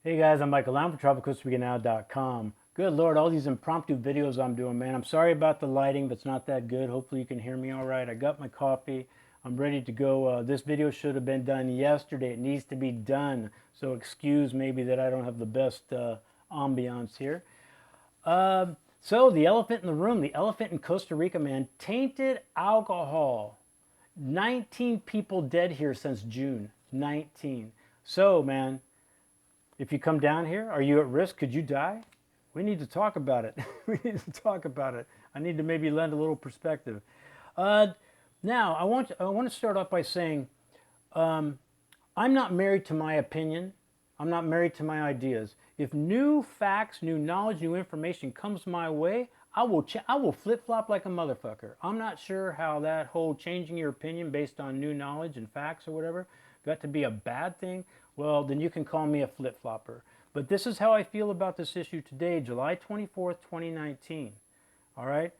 Hey guys, I'm Michael. I'm for TravelCostaRicanNow.com. Good Lord, all these impromptu videos I'm doing, man. I'm sorry about the lighting, but it's not that good. Hopefully you can hear me all right. I got my coffee. I'm ready to go. This video should have been done yesterday. It needs to be done. So excuse maybe that I don't have the best ambiance here. So the elephant in the room, the elephant in Costa Rica, man. Tainted alcohol. 19 people dead here since June. 19. So, man, if you come down here, are you at risk? Could you die? We need to talk about it. We need to talk about it. I need to maybe lend a little perspective. Now, I want to start off by saying I'm not married to my opinion. I'm not married to my ideas. If new facts, new knowledge, new information comes my way, I will flip-flop like a motherfucker. I'm not sure how that whole changing your opinion based on new knowledge and facts or whatever got to be a bad thing. Well, then you can call me a flip-flopper. But this is how I feel about this issue today, July 24th, 2019. All right?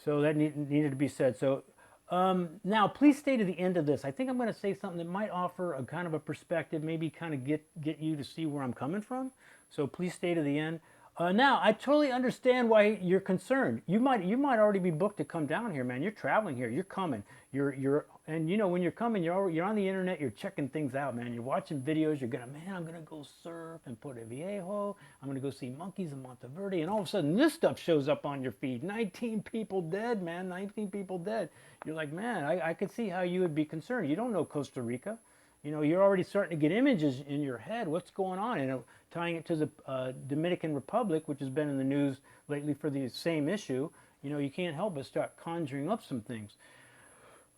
So that needed to be said. So now, please stay to the end of this. I think I'm going to say something that might offer a kind of a perspective, maybe kind of get you to see where I'm coming from. So please stay to the end. Now, I totally understand why you're concerned. You might already be booked to come down here, man. You're traveling here. You're coming. And you know when you're coming, you're on the internet. You're checking things out, man. You're watching videos. I'm gonna go surf in Puerto Viejo. I'm gonna go see monkeys in Monteverde, and all of a sudden this stuff shows up on your feed. 19 people dead, man. 19 people dead. You're like, man, I could see how you would be concerned. You don't know Costa Rica. You know, you're already starting to get images in your head. What's going on? And tying it to the Dominican Republic, which has been in the news lately for the same issue, you know, you can't help but start conjuring up some things.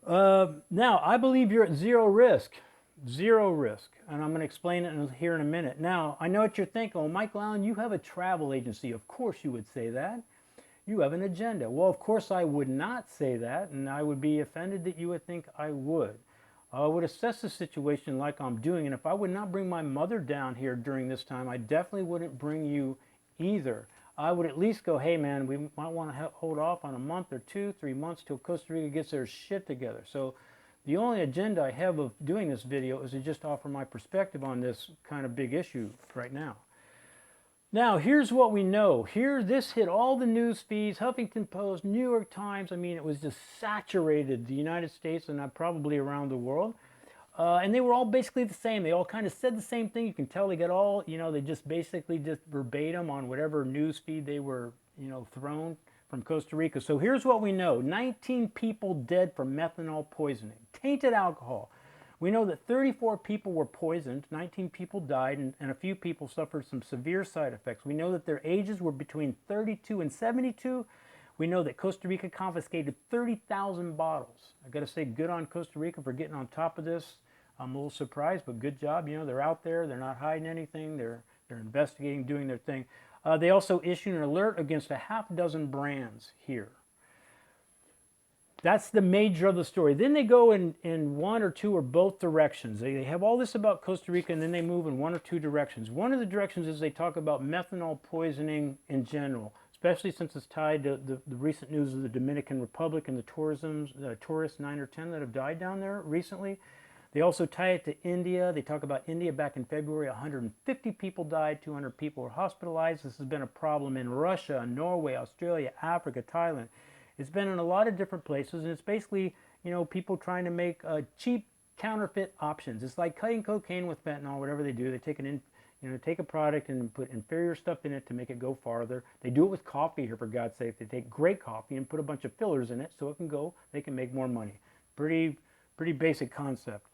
Now, I believe you're at zero risk. Zero risk. And I'm going to explain it here in a minute. Now, I know what you're thinking. Well, Michael Allen, you have a travel agency. Of course you would say that. You have an agenda. Well, of course I would not say that, and I would be offended that you would think I would. I would assess the situation like I'm doing, and if I would not bring my mother down here during this time, I definitely wouldn't bring you either. I would at least go, hey man, we might want to hold off on a month or 2, 3 months till Costa Rica gets their shit together. So the only agenda I have of doing this video is to just offer my perspective on this kind of big issue right now. Now, here's what we know. This hit all the news feeds, Huffington Post, New York Times. I mean, it was just saturated the United States and probably around the world. And they were all basically the same. They all kind of said the same thing. You can tell they got all, you know, they just basically just verbatim on whatever news feed they were, you know, thrown from Costa Rica. So here's what we know. 19 people dead from methanol poisoning. Tainted alcohol. We know that 34 people were poisoned, 19 people died, and a few people suffered some severe side effects. We know that their ages were between 32 and 72. We know that Costa Rica confiscated 30,000 bottles. I got to say, good on Costa Rica for getting on top of this. I'm a little surprised, but good job. You know, they're out there. They're not hiding anything. They're investigating, doing their thing. They also issued an alert against a half dozen brands here. That's the major of the story. Then they go in one or two or both directions. They have all this about Costa Rica, and then they move in one or two directions. One of the directions is they talk about methanol poisoning in general, especially since it's tied to the recent news of the Dominican Republic and the tourists, 9 or 10 that have died down there recently. They also tie it to India. They talk about India back in February. 150 people died, 200 people were hospitalized. This has been a problem in Russia, Norway, Australia, Africa, Thailand. It's been in a lot of different places, and it's basically, you know, people trying to make cheap counterfeit options. It's like cutting cocaine with fentanyl, whatever they do. They take take a product and put inferior stuff in it to make it go farther. They do it with coffee here, for God's sake. They take great coffee and put a bunch of fillers in it so it can go, they can make more money. Pretty basic concept.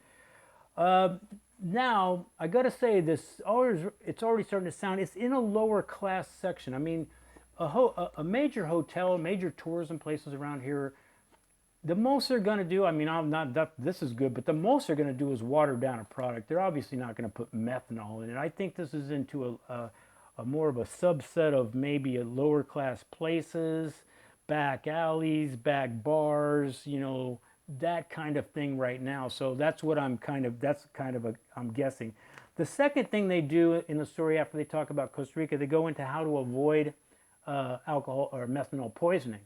Now, I got to say this, it's already starting to sound, it's in a lower class section. I mean, a major hotel, major tourism places around here, the most they're going to do, I mean, this is good, but the most they're going to do is water down a product. They're obviously not going to put methanol in it. I think this is into a more of a subset of maybe a lower class places, back alleys, back bars, you know, that kind of thing right now. So that's what I'm guessing. The second thing they do in the story after they talk about Costa Rica, they go into how to avoid alcohol or methanol poisoning.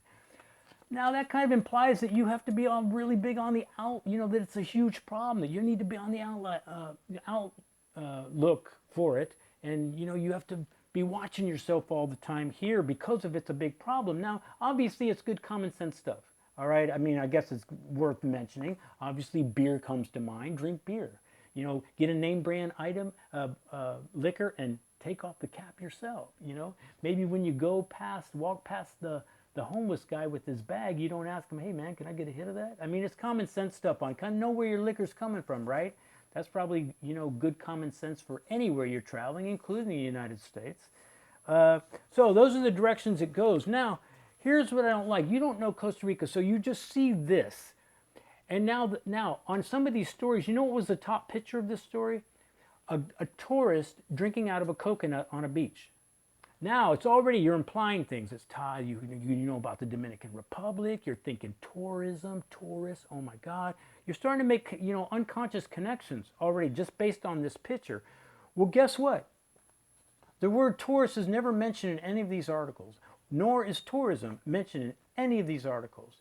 Now that kind of implies that you have to be really big on the that it's a huge problem, that you need to be on the outlook for it, And you know, you have to be watching yourself all the time here because of it's a big problem. Now, obviously, it's good common sense stuff. All right. I mean, I guess it's worth mentioning. Obviously, beer comes to mind. Drink beer. You know, get a name brand item, liquor, and take off the cap yourself. You know, maybe when you walk past the homeless guy with his bag, you don't ask him, hey man, can I get a hit of that? I mean, it's common sense stuff on kind of know where your liquor's coming from, right? That's probably, you know, good common sense for anywhere you're traveling, including the United States. So those are the directions it goes. Now, here's what I don't like. You don't know Costa Rica, so you just see this. And now on some of these stories, you know what was the top picture of this story? A tourist drinking out of a coconut on a beach. Now, it's already, you're implying things. It's tied, you know about the Dominican Republic. You're thinking tourism, tourists, oh my God. You're starting to make, you know, unconscious connections already just based on this picture. Well, guess what? The word tourist is never mentioned in any of these articles, nor is tourism mentioned in any of these articles.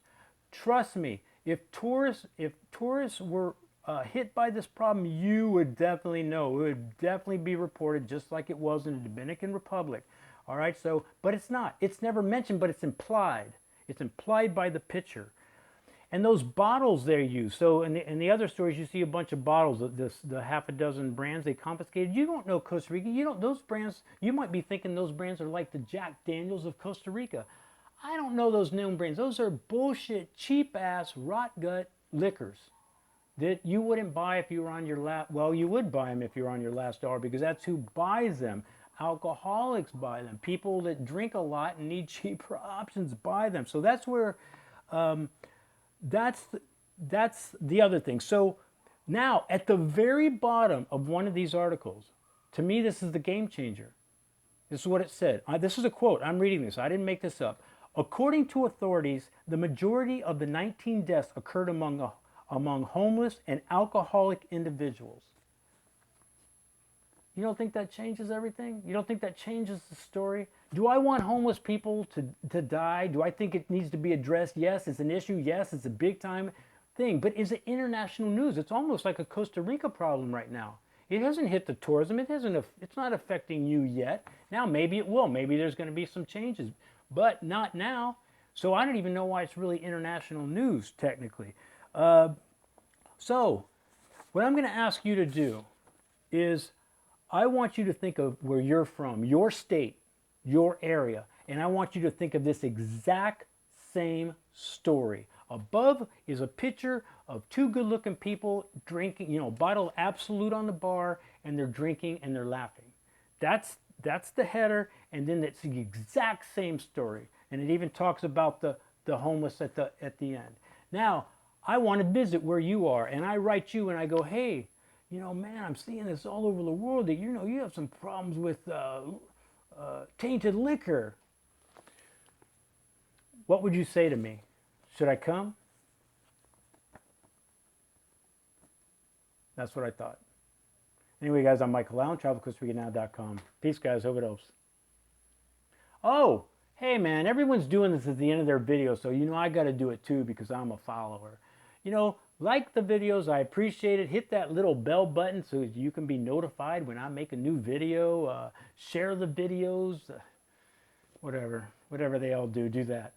Trust me, if tourists were hit by this problem, you would definitely know. It would definitely be reported just like it was in the Dominican Republic. All right, so, but it's not. It's never mentioned, but it's implied. It's implied by the picture. And those bottles they use, so in the other stories you see a bunch of bottles, the half a dozen brands they confiscated. You don't know Costa Rica. You don't, those brands, you might be thinking those brands are like the Jack Daniels of Costa Rica. I don't know those known brands. Those are bullshit, cheap-ass, rot-gut liquors that you wouldn't buy if you were on your last, well, you would buy them if you're on your last dollar because that's who buys them. Alcoholics buy them. People that drink a lot and need cheaper options buy them. So that's where, that's the other thing. So now at the very bottom of one of these articles, to me this is the game changer. This is what it said. This is a quote. I'm reading this. I didn't make this up. According to authorities, the majority of the 19 deaths occurred among homeless and alcoholic individuals. You don't think that changes everything? You don't think that changes the story? Do I want homeless people to die? Do I think it needs to be addressed? Yes, it's an issue. Yes, it's a big time thing. But is it international news? It's almost like a Costa Rica problem right now. It hasn't hit the tourism. It's not affecting you yet. Now maybe it will. Maybe there's going to be some changes, but not now. So I don't even know why it's really international news technically. So what I'm going to ask you to do is I want you to think of where you're from, your state, your area, and I want you to think of this exact same story. Above is a picture of two good-looking people drinking, you know, bottle of Absolute on the bar, and they're drinking and they're laughing. That's the header, and then it's the exact same story, and it even talks about the homeless at the end. Now, I want to visit where you are, and I write you and I go, hey, you know, man, I'm seeing this all over the world that, you know, you have some problems with tainted liquor. What would you say to me? Should I come? That's what I thought. Anyway, guys, I'm Michael Allen, travelcostaricannow.com. Peace, guys. Hope it helps. Oh, hey, man, everyone's doing this at the end of their video, so, you know, I got to do it too because I'm a follower. You know, like the videos, I appreciate it. Hit that little bell button so you can be notified when I make a new video. Share the videos, whatever they all do that.